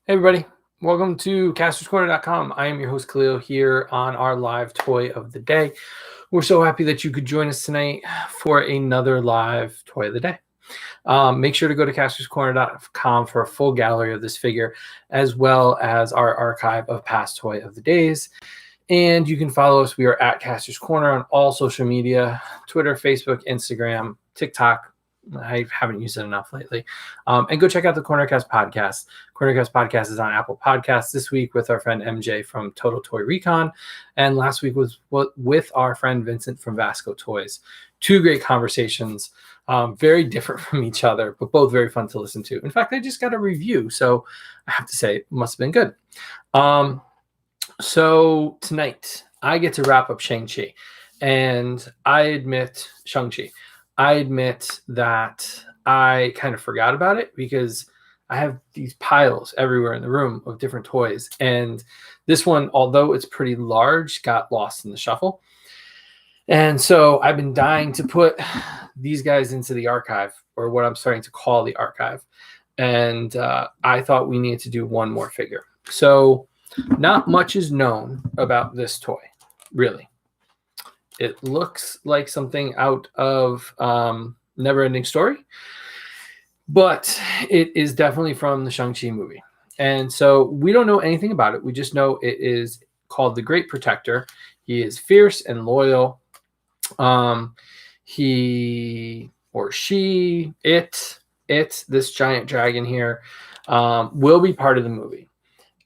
Hey everybody, welcome to CastorsCorner.com. I am your host Khalil here on our live toy of the day. We're so happy that you could join us tonight for another live toy of the day. Make sure to go to CastorsCorner.com for a full gallery of this figure, as well as our archive of past toy of the days. And you can follow us. We are at Castors Corner on all social media: Twitter, Facebook, Instagram, TikTok. I haven't used it enough lately. And go check out the Cornercast podcast. Cornercast podcast is on Apple Podcasts this week with our friend MJ from Total Toy Recon. And last week was with our friend Vincent from Vasco Toys. Two great conversations, very different from each other, but both very fun to listen to. In fact, I just got a review, so I have to say it must have been good. So tonight I get to wrap up Shang Chi, and I admit that I kind of forgot about it because I have these piles everywhere in the room of different toys, and this one, although it's pretty large, got lost in the shuffle. And so I've been dying to put these guys into the archive, or what I'm starting to call the archive. And I thought we needed to do one more figure. So not much is known about this toy, really. It looks like something out of Never-Ending Story, but it is definitely from the Shang-Chi movie. And so we don't know anything about it. We just know it is called the Great Protector. He is fierce and loyal. He or she, this giant dragon here, will be part of the movie.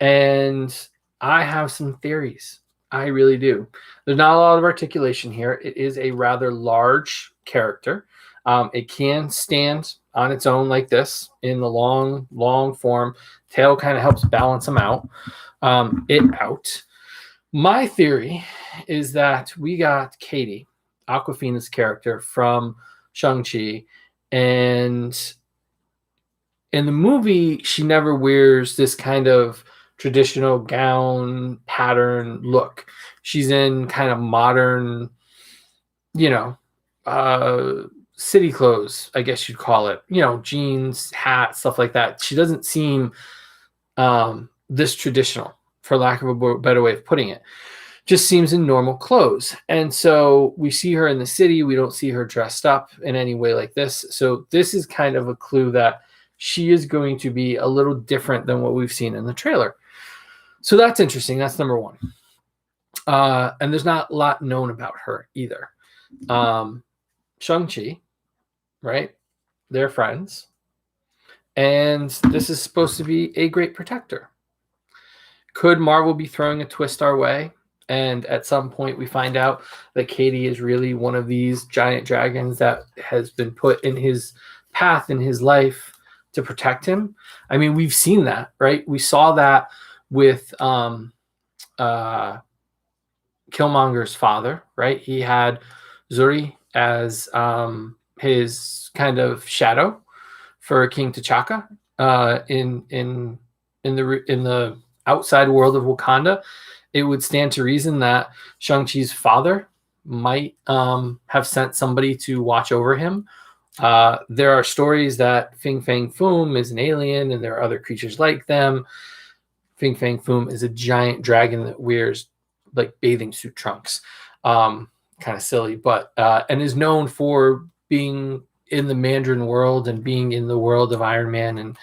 And I have some theories. I really do. There's not a lot of articulation here. It is a rather large character. It can stand on its own like this in the long form. Tail kind of helps balance him out. My theory is that we got Katy, Awkwafina's character from Shang-Chi, and in the movie, she never wears this kind of traditional gown pattern look. She's in kind of modern, city clothes, I guess you'd call it, jeans, hat, stuff like that. She doesn't seem this traditional, for lack of a better way of putting it. Just seems in normal clothes. And so we see her in the city. We don't see her dressed up in any way like this. So this is kind of a clue that she is going to be a little different than what we've seen in the trailer. So that's interesting. That's number one. And there's not a lot known about her either. Shang-Chi, right? They're friends. And this is supposed to be a great protector. Could Marvel be throwing a twist our way? And at some point we find out that Katy is really one of these giant dragons that has been put in his path in his life to protect him. I mean, we've seen that, right? We saw that with Killmonger's father, right? He had Zuri as his kind of shadow for King T'Chaka in the outside world of Wakanda. It would stand to reason that Shang-Chi's father might have sent somebody to watch over him. There are stories that Fin Fang Foom is an alien and there are other creatures like them. Fin Fang Foom is a giant dragon that wears like bathing suit trunks. Kind of silly, but and is known for being in the Mandarin world and being in the world of Iron Man and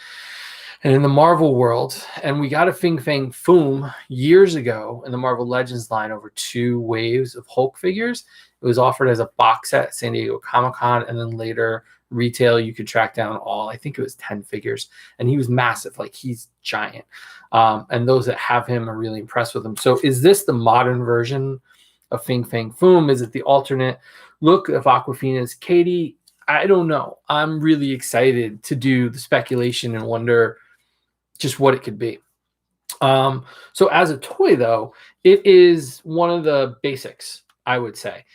in the Marvel world. And we got a Fin Fang Foom years ago in the Marvel Legends line over 2 waves of Hulk figures. It was offered as a box set at San Diego Comic-Con, and then later retail you could track down all, I think it was 10 figures, and he was massive. Like, he's giant. And those that have him are really impressed with him. So is this the modern version of Fin Fang Foom? Is it the alternate look of Awkwafina's Katy? I don't know. I'm really excited to do the speculation and wonder just what it could be. So as a toy, though, it is one of the basics, I would say.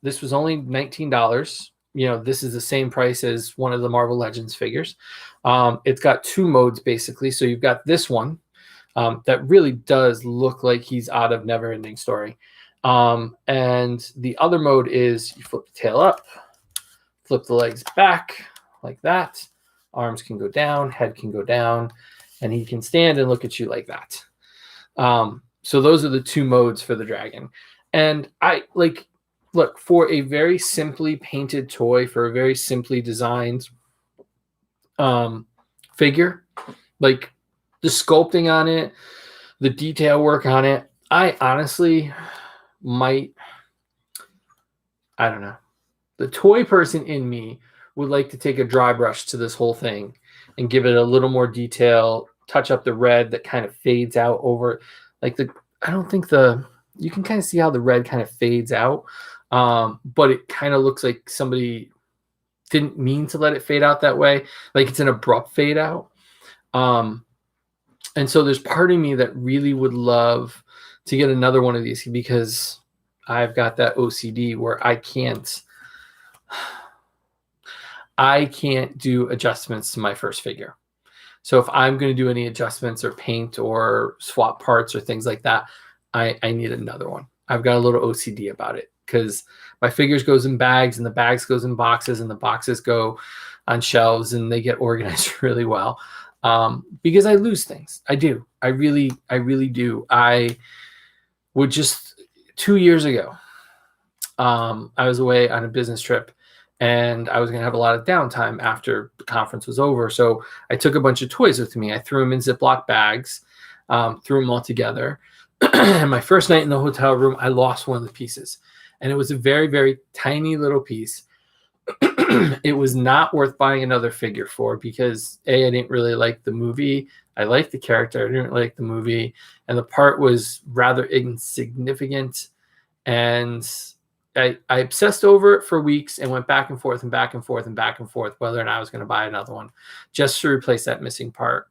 This was only $19. This is the same price as one of the Marvel Legends figures. It's got 2 modes, basically. So you've got this one that really does look like he's out of Never-Ending Story. And the other mode is you flip the tail up, flip the legs back like that. Arms can go down, head can go down, and he can stand and look at you like that. So those are the two modes for the dragon. And I like, look, for a very simply painted toy, for a very simply designed figure, like the sculpting on it, the detail work on it, I honestly might, I don't know. The toy person in me would like to take a dry brush to this whole thing and give it a little more detail, touch up the red that kind of fades out over, like I don't think you can kind of see how the red kind of fades out, but it kind of looks like somebody didn't mean to let it fade out that way. Like it's an abrupt fade out. And so there's part of me that really would love to get another one of these because I've got that OCD where I can't do adjustments to my first figure. So if I'm going to do any adjustments or paint or swap parts or things like that, I need another one. I've got a little OCD about it because my figures goes in bags and the bags goes in boxes and the boxes go on shelves and they get organized really well. Because I lose things. I do. I really do. I would just 2 years ago, I was away on a business trip and I was going to have a lot of downtime after the conference was over. So I took a bunch of toys with me. I threw them in Ziploc bags, threw them all together. And my first night in the hotel room, I lost one of the pieces. And it was a very, very tiny little piece. It was not worth buying another figure for because I didn't really like the movie. I liked the character. I didn't really like the movie. And the part was rather insignificant. And I obsessed over it for weeks and went back and forth and back and forth and back and forth whether or not I was going to buy another one just to replace that missing part.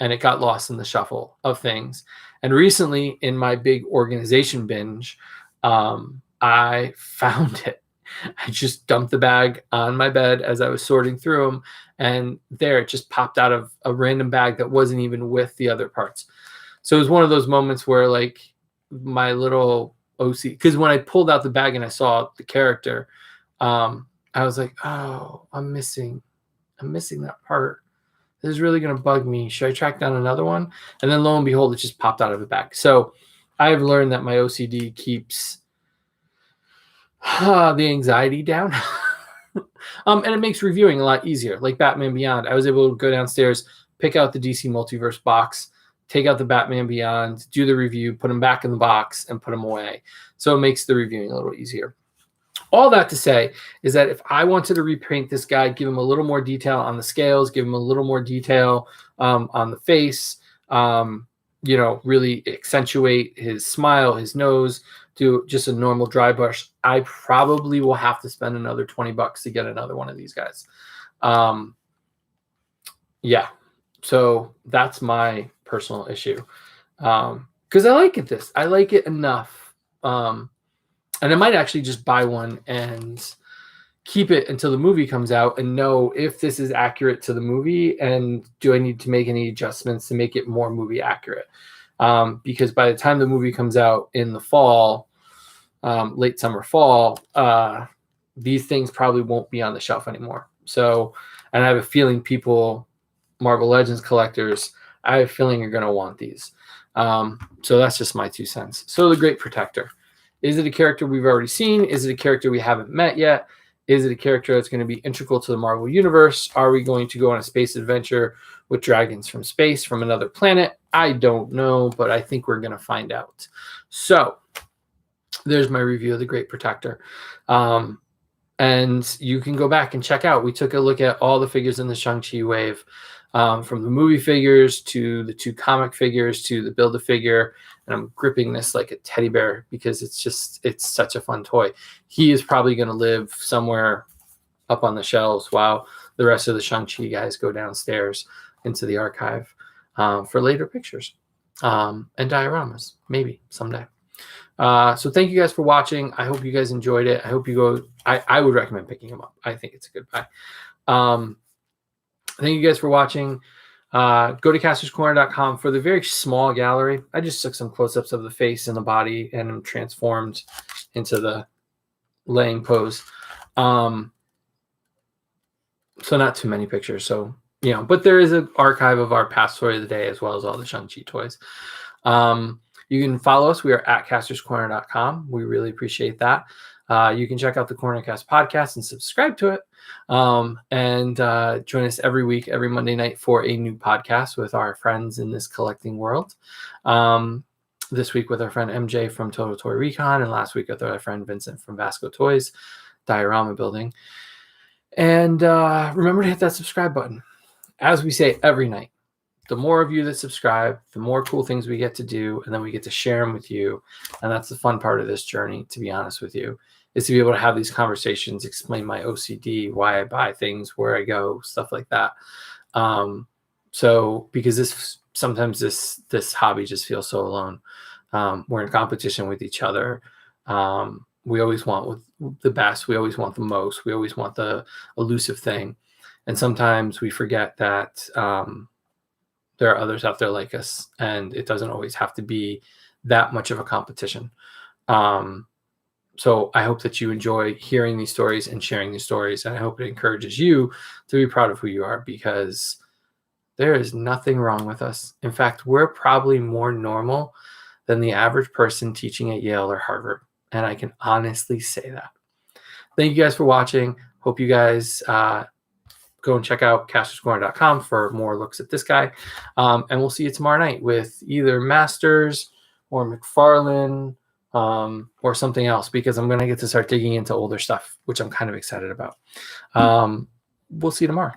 And it got lost in the shuffle of things. And recently in my big organization binge, I found it. I just dumped the bag on my bed as I was sorting through them. And there it just popped out of a random bag that wasn't even with the other parts. So it was one of those moments where like my little OC, because when I pulled out the bag and I saw the character, I was like, oh, I'm missing that part. This is really going to bug me. Should I track down another one? And then lo and behold, it just popped out of the bag. So I've learned that my OCD keeps the anxiety down. And it makes reviewing a lot easier. Like Batman Beyond, I was able to go downstairs, pick out the DC Multiverse box, take out the Batman Beyond, do the review, put them back in the box, and put them away. So it makes the reviewing a little easier. All that to say is that if I wanted to repaint this guy, give him a little more detail on the scales, give him a little more detail on the face, really accentuate his smile, his nose, do just a normal dry brush, I probably will have to spend another $20 to get another one of these guys. Yeah. So that's my personal issue. Because I like it I like it enough. And I might actually just buy one and keep it until the movie comes out and know if this is accurate to the movie and do I need to make any adjustments to make it more movie accurate. Because by the time the movie comes out in the fall, late summer, fall, these things probably won't be on the shelf anymore. So, and I have a feeling Marvel Legends collectors, I have a feeling you're going to want these. So that's just my 2 cents. So the Great Protector. Is it a character we've already seen? Is it a character we haven't met yet? Is it a character that's going to be integral to the Marvel Universe? Are we going to go on a space adventure with dragons from space, from another planet? I don't know, but I think we're going to find out. So there's my review of the Great Protector. And you can go back and check out. We took a look at all the figures in the Shang Chi wave, from the movie figures to the 2 comic figures to the Build-A-Figure. And I'm gripping this like a teddy bear because it's such a fun toy. He is probably going to live somewhere up on the shelves while the rest of the Shang Chi guys go downstairs into the archive for later pictures and dioramas, maybe someday. So thank you guys for watching. I hope you guys enjoyed it. I hope you go. I would recommend picking him up. I think it's a good buy. Thank you guys for watching. Go to castorscorner.com for the very small gallery. I just took some close-ups of the face and the body and I'm transformed into the laying pose. So not too many pictures. So but there is an archive of our past toy of the day as well as all the Shang Chi toys. You can follow us. We are at casterscorner.com. We really appreciate that. You can check out the Cornercast podcast and subscribe to it. And join us every week, every Monday night for a new podcast with our friends in this collecting world. This week with our friend MJ from Total Toy Recon, and last week with our friend Vincent from Vasco Toys, Diorama Building. And remember to hit that subscribe button. As we say every night, the more of you that subscribe, the more cool things we get to do, and then we get to share them with you. And that's the fun part of this journey, to be honest with you, is to be able to have these conversations, explain my OCD, why I buy things, where I go, stuff like that. So because sometimes this hobby just feels so alone. We're in competition with each other. We always want the best. We always want the most. We always want the elusive thing. And sometimes we forget that there are others out there like us, and it doesn't always have to be that much of a competition. So I hope that you enjoy hearing these stories and sharing these stories. And I hope it encourages you to be proud of who you are, because there is nothing wrong with us. In fact, we're probably more normal than the average person teaching at Yale or Harvard. And I can honestly say that. Thank you guys for watching. Hope you guys go and check out casterscorner.com for more looks at this guy. And we'll see you tomorrow night with either Masters or McFarlane or something else, because I'm going to get to start digging into older stuff, which I'm kind of excited about. We'll see you tomorrow.